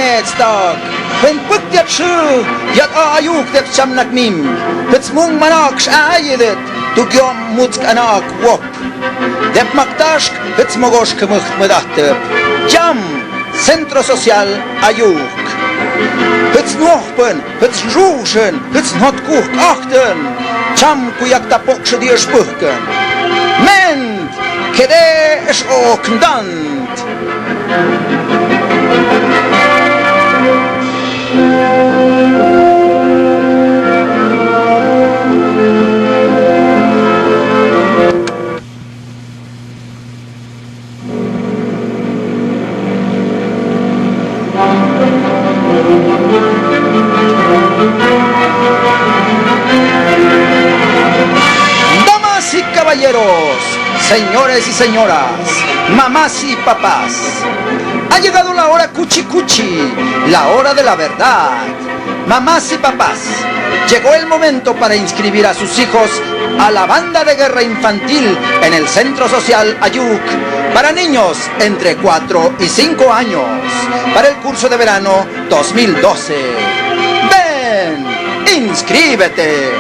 Medstag, when put yat shu, yat AYUUJK dep chamnak mim, pets mung manak shayedet, tu gyom mutsk anak wop. Dep maktashk, pets mogosh kemucht medahtep, jam, Centro Social AYUUJK. Pets nochpen, pets ruschen, pets notkuch achten, cham kuyak tapok shdir spuhken. Ment, kede es okndant. Damas y caballeros, señores y señoras, mamás y papás, ha llegado la hora cuchi cuchi, la hora de la verdad. Mamás y papás, llegó el momento para inscribir a sus hijos a la banda de guerra infantil en el Centro Social AYUUJK para niños entre 4 y 5 años para el curso de verano 2012. ¡Ven! ¡Inscríbete!